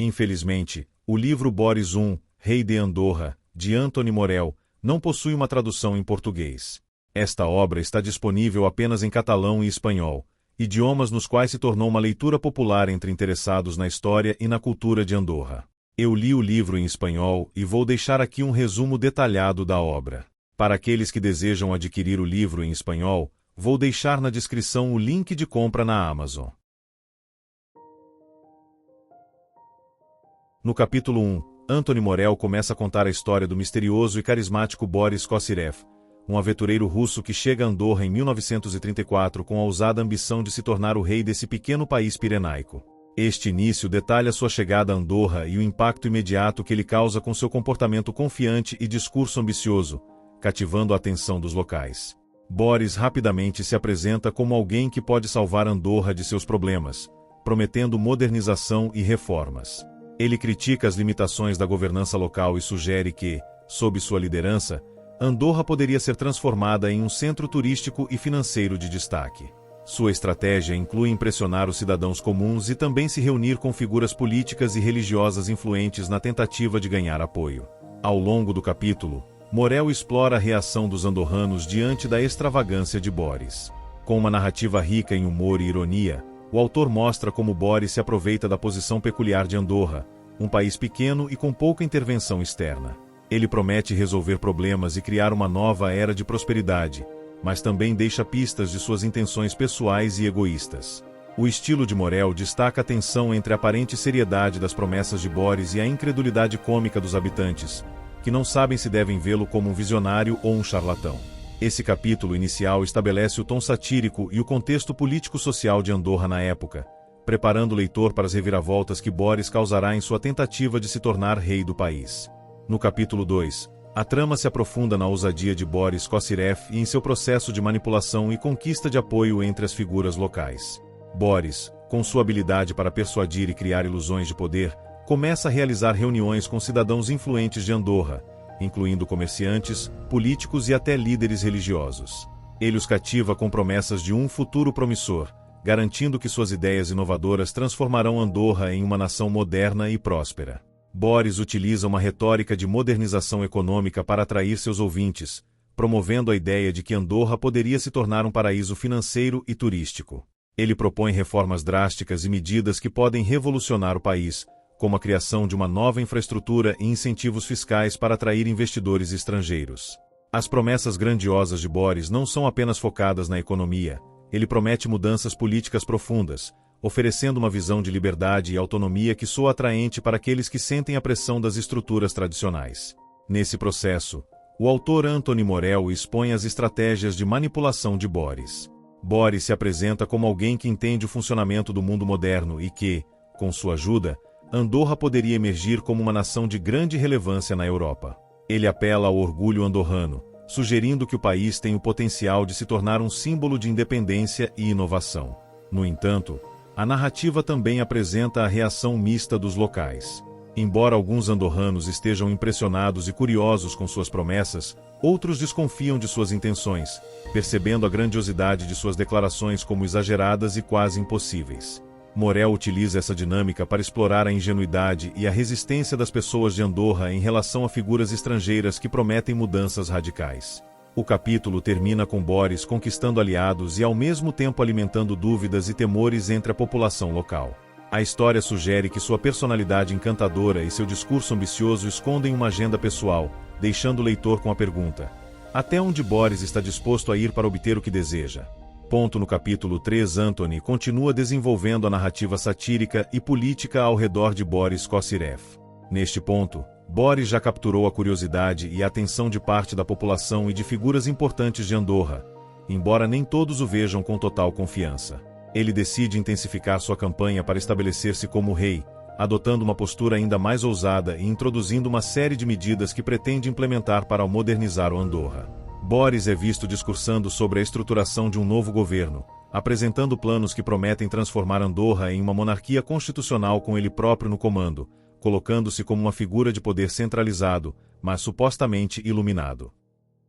Infelizmente, o livro Boris I, Rei de Andorra, de Antony Morel, não possui uma tradução em português. Esta obra está disponível apenas em catalão e espanhol, idiomas nos quais se tornou uma leitura popular entre interessados na história e na cultura de Andorra. Eu li o livro em espanhol e vou deixar aqui um resumo detalhado da obra. Para aqueles que desejam adquirir o livro em espanhol, vou deixar na descrição o link de compra na Amazon. No capítulo 1, Antony Morel começa a contar a história do misterioso e carismático Boris Kozyrev, um aventureiro russo que chega a Andorra em 1934 com a ousada ambição de se tornar o rei desse pequeno país pirenaico. Este início detalha sua chegada a Andorra e o impacto imediato que ele causa com seu comportamento confiante e discurso ambicioso, cativando a atenção dos locais. Boris rapidamente se apresenta como alguém que pode salvar Andorra de seus problemas, prometendo modernização e reformas. Ele critica as limitações da governança local e sugere que, sob sua liderança, Andorra poderia ser transformada em um centro turístico e financeiro de destaque. Sua estratégia inclui impressionar os cidadãos comuns e também se reunir com figuras políticas e religiosas influentes na tentativa de ganhar apoio. Ao longo do capítulo, Morel explora a reação dos andorranos diante da extravagância de Boris. Com uma narrativa rica em humor e ironia, o autor mostra como Boris se aproveita da posição peculiar de Andorra, um país pequeno e com pouca intervenção externa. Ele promete resolver problemas e criar uma nova era de prosperidade, mas também deixa pistas de suas intenções pessoais e egoístas. O estilo de Morel destaca a tensão entre a aparente seriedade das promessas de Boris e a incredulidade cômica dos habitantes, que não sabem se devem vê-lo como um visionário ou um charlatão. Esse capítulo inicial estabelece o tom satírico e o contexto político-social de Andorra na época, preparando o leitor para as reviravoltas que Boris causará em sua tentativa de se tornar rei do país. No capítulo 2, a trama se aprofunda na ousadia de Boris Kozyrev e em seu processo de manipulação e conquista de apoio entre as figuras locais. Boris, com sua habilidade para persuadir e criar ilusões de poder, começa a realizar reuniões com cidadãos influentes de Andorra, incluindo comerciantes, políticos e até líderes religiosos. Ele os cativa com promessas de um futuro promissor, garantindo que suas ideias inovadoras transformarão Andorra em uma nação moderna e próspera. Boris utiliza uma retórica de modernização econômica para atrair seus ouvintes, promovendo a ideia de que Andorra poderia se tornar um paraíso financeiro e turístico. Ele propõe reformas drásticas e medidas que podem revolucionar o país, como a criação de uma nova infraestrutura e incentivos fiscais para atrair investidores estrangeiros. As promessas grandiosas de Boris não são apenas focadas na economia, ele promete mudanças políticas profundas, oferecendo uma visão de liberdade e autonomia que soa atraente para aqueles que sentem a pressão das estruturas tradicionais. Nesse processo, o autor Antony Morel expõe as estratégias de manipulação de Boris. Boris se apresenta como alguém que entende o funcionamento do mundo moderno e que, com sua ajuda, Andorra poderia emergir como uma nação de grande relevância na Europa. Ele apela ao orgulho andorrano, sugerindo que o país tem o potencial de se tornar um símbolo de independência e inovação. No entanto, a narrativa também apresenta a reação mista dos locais. Embora alguns andorranos estejam impressionados e curiosos com suas promessas, outros desconfiam de suas intenções, percebendo a grandiosidade de suas declarações como exageradas e quase impossíveis. Morel utiliza essa dinâmica para explorar a ingenuidade e a resistência das pessoas de Andorra em relação a figuras estrangeiras que prometem mudanças radicais. O capítulo termina com Boris conquistando aliados e ao mesmo tempo alimentando dúvidas e temores entre a população local. A história sugere que sua personalidade encantadora e seu discurso ambicioso escondem uma agenda pessoal, deixando o leitor com a pergunta: até onde Boris está disposto a ir para obter o que deseja? No capítulo 3, Antony continua desenvolvendo a narrativa satírica e política ao redor de Boris Kozyrev. Neste ponto, Boris já capturou a curiosidade e a atenção de parte da população e de figuras importantes de Andorra, embora nem todos o vejam com total confiança. Ele decide intensificar sua campanha para estabelecer-se como rei, adotando uma postura ainda mais ousada e introduzindo uma série de medidas que pretende implementar para modernizar o Andorra. Boris é visto discursando sobre a estruturação de um novo governo, apresentando planos que prometem transformar Andorra em uma monarquia constitucional com ele próprio no comando, colocando-se como uma figura de poder centralizado, mas supostamente iluminado.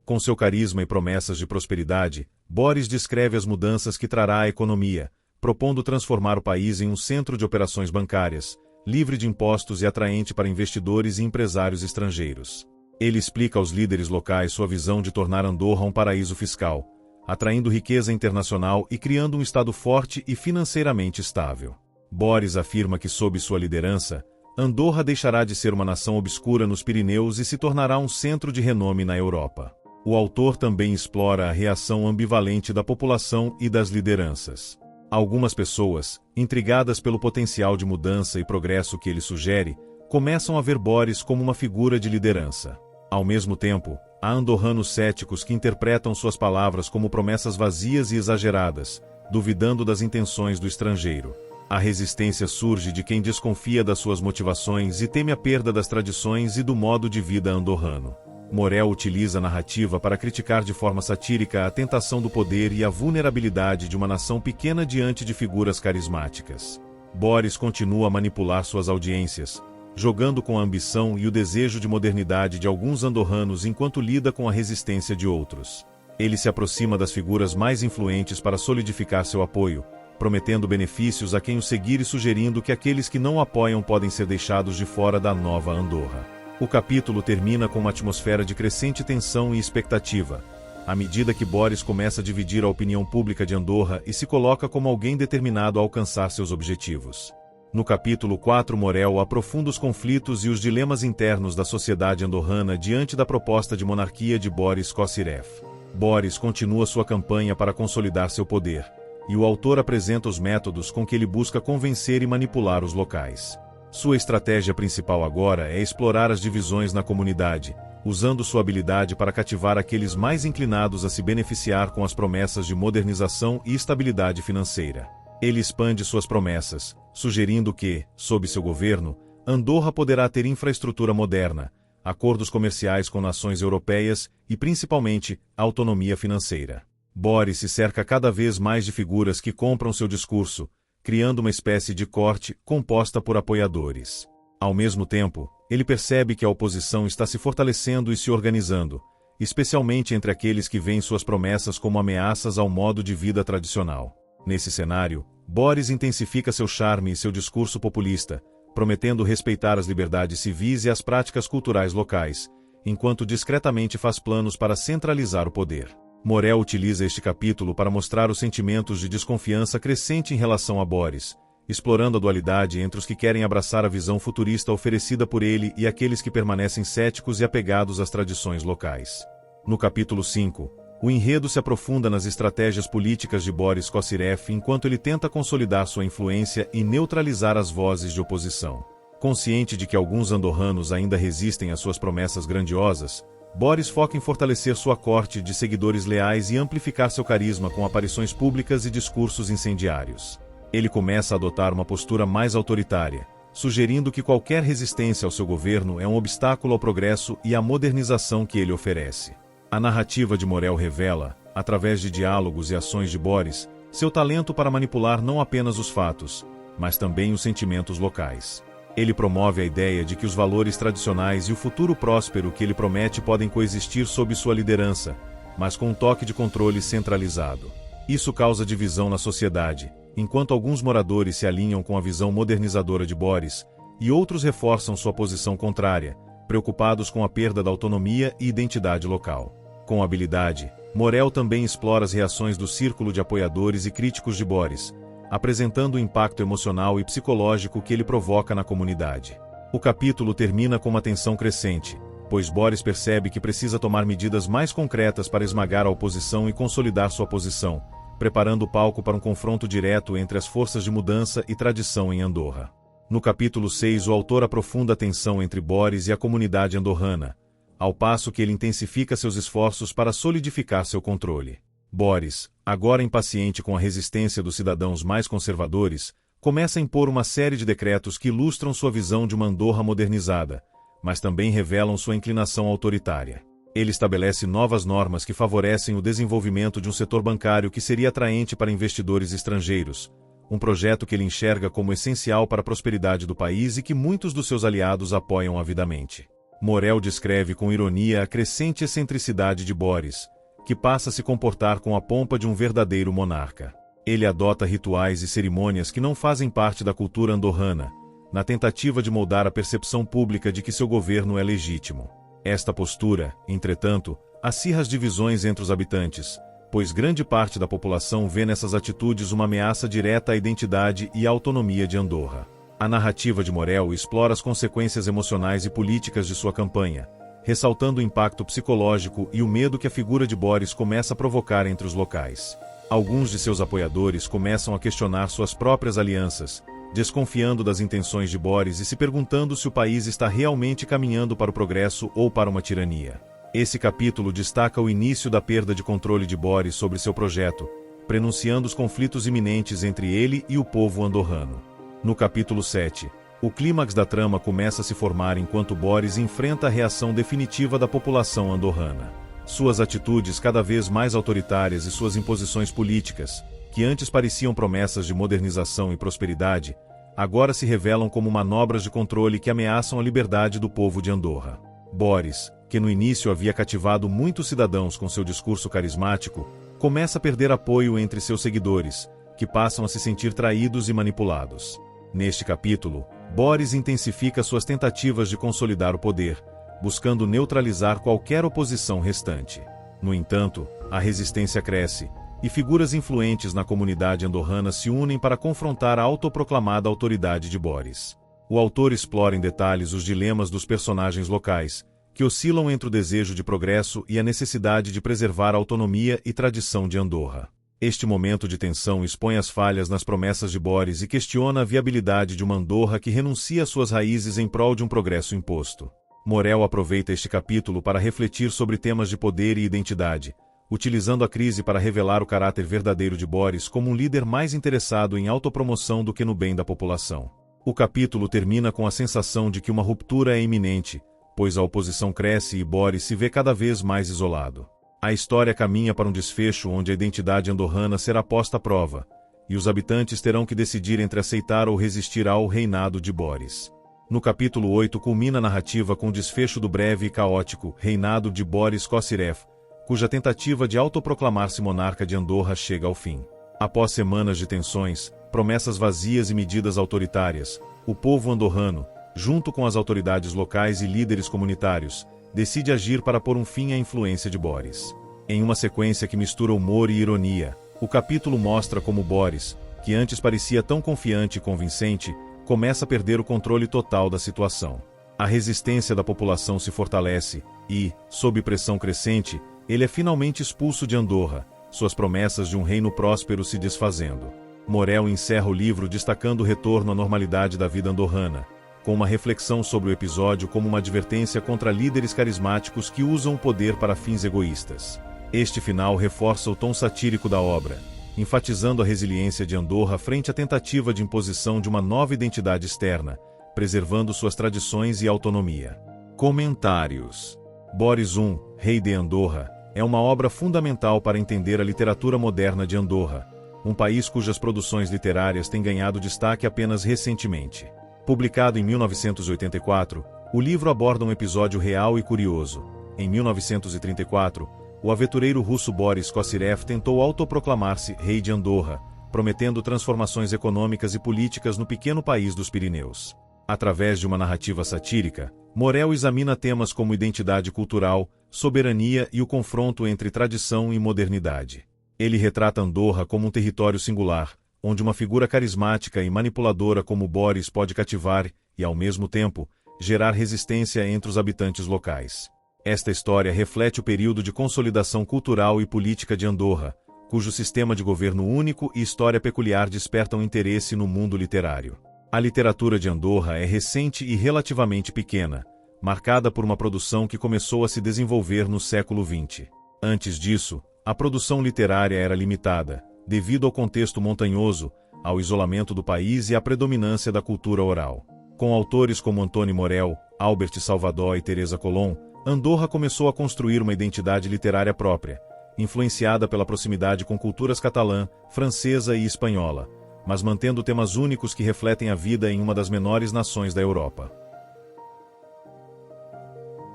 Com seu carisma e promessas de prosperidade, Boris descreve as mudanças que trará à economia, propondo transformar o país em um centro de operações bancárias, livre de impostos e atraente para investidores e empresários estrangeiros. Ele explica aos líderes locais sua visão de tornar Andorra um paraíso fiscal, atraindo riqueza internacional e criando um Estado forte e financeiramente estável. Boris afirma que, sob sua liderança, Andorra deixará de ser uma nação obscura nos Pirineus e se tornará um centro de renome na Europa. O autor também explora a reação ambivalente da população e das lideranças. Algumas pessoas, intrigadas pelo potencial de mudança e progresso que ele sugere, começam a ver Boris como uma figura de liderança. Ao mesmo tempo, há andorranos céticos que interpretam suas palavras como promessas vazias e exageradas, duvidando das intenções do estrangeiro. A resistência surge de quem desconfia das suas motivações e teme a perda das tradições e do modo de vida andorrano. Morel utiliza a narrativa para criticar de forma satírica a tentação do poder e a vulnerabilidade de uma nação pequena diante de figuras carismáticas. Boris continua a manipular suas audiências, jogando com a ambição e o desejo de modernidade de alguns andorranos enquanto lida com a resistência de outros. Ele se aproxima das figuras mais influentes para solidificar seu apoio, prometendo benefícios a quem o seguir e sugerindo que aqueles que não o apoiam podem ser deixados de fora da nova Andorra. O capítulo termina com uma atmosfera de crescente tensão e expectativa, à medida que Boris começa a dividir a opinião pública de Andorra e se coloca como alguém determinado a alcançar seus objetivos. No capítulo 4, Morel aprofunda os conflitos e os dilemas internos da sociedade andorrana diante da proposta de monarquia de Boris Kozyrev. Boris continua sua campanha para consolidar seu poder, e o autor apresenta os métodos com que ele busca convencer e manipular os locais. Sua estratégia principal agora é explorar as divisões na comunidade, usando sua habilidade para cativar aqueles mais inclinados a se beneficiar com as promessas de modernização e estabilidade financeira. Ele expande suas promessas, sugerindo que, sob seu governo, Andorra poderá ter infraestrutura moderna, acordos comerciais com nações europeias e, principalmente, autonomia financeira. Boris se cerca cada vez mais de figuras que compram seu discurso, criando uma espécie de corte composta por apoiadores. Ao mesmo tempo, ele percebe que a oposição está se fortalecendo e se organizando, especialmente entre aqueles que veem suas promessas como ameaças ao modo de vida tradicional. Nesse cenário, Boris intensifica seu charme e seu discurso populista, prometendo respeitar as liberdades civis e as práticas culturais locais, enquanto discretamente faz planos para centralizar o poder. Morel utiliza este capítulo para mostrar os sentimentos de desconfiança crescente em relação a Boris, explorando a dualidade entre os que querem abraçar a visão futurista oferecida por ele e aqueles que permanecem céticos e apegados às tradições locais. No capítulo 5, o enredo se aprofunda nas estratégias políticas de Boris Kozyrev enquanto ele tenta consolidar sua influência e neutralizar as vozes de oposição. Consciente de que alguns andorranos ainda resistem às suas promessas grandiosas, Boris foca em fortalecer sua corte de seguidores leais e amplificar seu carisma com aparições públicas e discursos incendiários. Ele começa a adotar uma postura mais autoritária, sugerindo que qualquer resistência ao seu governo é um obstáculo ao progresso e à modernização que ele oferece. A narrativa de Morel revela, através de diálogos e ações de Boris, seu talento para manipular não apenas os fatos, mas também os sentimentos locais. Ele promove a ideia de que os valores tradicionais e o futuro próspero que ele promete podem coexistir sob sua liderança, mas com um toque de controle centralizado. Isso causa divisão na sociedade, enquanto alguns moradores se alinham com a visão modernizadora de Boris, e outros reforçam sua posição contrária, preocupados com a perda da autonomia e identidade local. Com habilidade, Morel também explora as reações do círculo de apoiadores e críticos de Boris, apresentando o impacto emocional e psicológico que ele provoca na comunidade. O capítulo termina com uma tensão crescente, pois Boris percebe que precisa tomar medidas mais concretas para esmagar a oposição e consolidar sua posição, preparando o palco para um confronto direto entre as forças de mudança e tradição em Andorra. No capítulo 6, o autor aprofunda a tensão entre Boris e a comunidade andorrana, ao passo que ele intensifica seus esforços para solidificar seu controle. Boris, agora impaciente com a resistência dos cidadãos mais conservadores, começa a impor uma série de decretos que ilustram sua visão de uma Andorra modernizada, mas também revelam sua inclinação autoritária. Ele estabelece novas normas que favorecem o desenvolvimento de um setor bancário que seria atraente para investidores estrangeiros, um projeto que ele enxerga como essencial para a prosperidade do país e que muitos dos seus aliados apoiam avidamente. Morel descreve com ironia a crescente excentricidade de Boris, que passa a se comportar com a pompa de um verdadeiro monarca. Ele adota rituais e cerimônias que não fazem parte da cultura andorrana, na tentativa de moldar a percepção pública de que seu governo é legítimo. Esta postura, entretanto, acirra as divisões entre os habitantes, pois grande parte da população vê nessas atitudes uma ameaça direta à identidade e à autonomia de Andorra. A narrativa de Morel explora as consequências emocionais e políticas de sua campanha, ressaltando o impacto psicológico e o medo que a figura de Boris começa a provocar entre os locais. Alguns de seus apoiadores começam a questionar suas próprias alianças, desconfiando das intenções de Boris e se perguntando se o país está realmente caminhando para o progresso ou para uma tirania. Esse capítulo destaca o início da perda de controle de Boris sobre seu projeto, prenunciando os conflitos iminentes entre ele e o povo andorrano. No capítulo 7, o clímax da trama começa a se formar enquanto Boris enfrenta a reação definitiva da população andorrana. Suas atitudes cada vez mais autoritárias e suas imposições políticas, que antes pareciam promessas de modernização e prosperidade, agora se revelam como manobras de controle que ameaçam a liberdade do povo de Andorra. Boris, que no início havia cativado muitos cidadãos com seu discurso carismático, começa a perder apoio entre seus seguidores, que passam a se sentir traídos e manipulados. Neste capítulo, Boris intensifica suas tentativas de consolidar o poder, buscando neutralizar qualquer oposição restante. No entanto, a resistência cresce, e figuras influentes na comunidade andorrana se unem para confrontar a autoproclamada autoridade de Boris. O autor explora em detalhes os dilemas dos personagens locais, que oscilam entre o desejo de progresso e a necessidade de preservar a autonomia e tradição de Andorra. Este momento de tensão expõe as falhas nas promessas de Boris e questiona a viabilidade de uma Andorra que renuncia às suas raízes em prol de um progresso imposto. Morel aproveita este capítulo para refletir sobre temas de poder e identidade, utilizando a crise para revelar o caráter verdadeiro de Boris como um líder mais interessado em autopromoção do que no bem da população. O capítulo termina com a sensação de que uma ruptura é iminente, pois a oposição cresce e Boris se vê cada vez mais isolado. A história caminha para um desfecho onde a identidade andorrana será posta à prova, e os habitantes terão que decidir entre aceitar ou resistir ao reinado de Boris. No capítulo 8 culmina a narrativa com o desfecho do breve e caótico reinado de Boris Kossirev, cuja tentativa de autoproclamar-se monarca de Andorra chega ao fim. Após semanas de tensões, promessas vazias e medidas autoritárias, o povo andorrano, junto com as autoridades locais e líderes comunitários, decide agir para pôr um fim à influência de Boris. Em uma sequência que mistura humor e ironia, o capítulo mostra como Boris, que antes parecia tão confiante e convincente, começa a perder o controle total da situação. A resistência da população se fortalece e, sob pressão crescente, ele é finalmente expulso de Andorra, suas promessas de um reino próspero se desfazendo. Morel encerra o livro destacando o retorno à normalidade da vida andorrana, com uma reflexão sobre o episódio como uma advertência contra líderes carismáticos que usam o poder para fins egoístas. Este final reforça o tom satírico da obra, enfatizando a resiliência de Andorra frente à tentativa de imposição de uma nova identidade externa, preservando suas tradições e autonomia. Comentários. Boris I, Rei de Andorra, é uma obra fundamental para entender a literatura moderna de Andorra, um país cujas produções literárias têm ganhado destaque apenas recentemente. Publicado em 1984, o livro aborda um episódio real e curioso. Em 1934, o aventureiro russo Boris Kossirev tentou autoproclamar-se rei de Andorra, prometendo transformações econômicas e políticas no pequeno país dos Pirineus. Através de uma narrativa satírica, Morel examina temas como identidade cultural, soberania e o confronto entre tradição e modernidade. Ele retrata Andorra como um território singular, onde uma figura carismática e manipuladora como Boris pode cativar e, ao mesmo tempo, gerar resistência entre os habitantes locais. Esta história reflete o período de consolidação cultural e política de Andorra, cujo sistema de governo único e história peculiar despertam interesse no mundo literário. A literatura de Andorra é recente e relativamente pequena, marcada por uma produção que começou a se desenvolver no século XX. Antes disso, a produção literária era limitada, devido ao contexto montanhoso, ao isolamento do país e à predominância da cultura oral. Com autores como Antoni Morel, Albert Salvador e Teresa Colom, Andorra começou a construir uma identidade literária própria, influenciada pela proximidade com culturas catalã, francesa e espanhola, mas mantendo temas únicos que refletem a vida em uma das menores nações da Europa.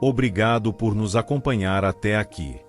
Obrigado por nos acompanhar até aqui.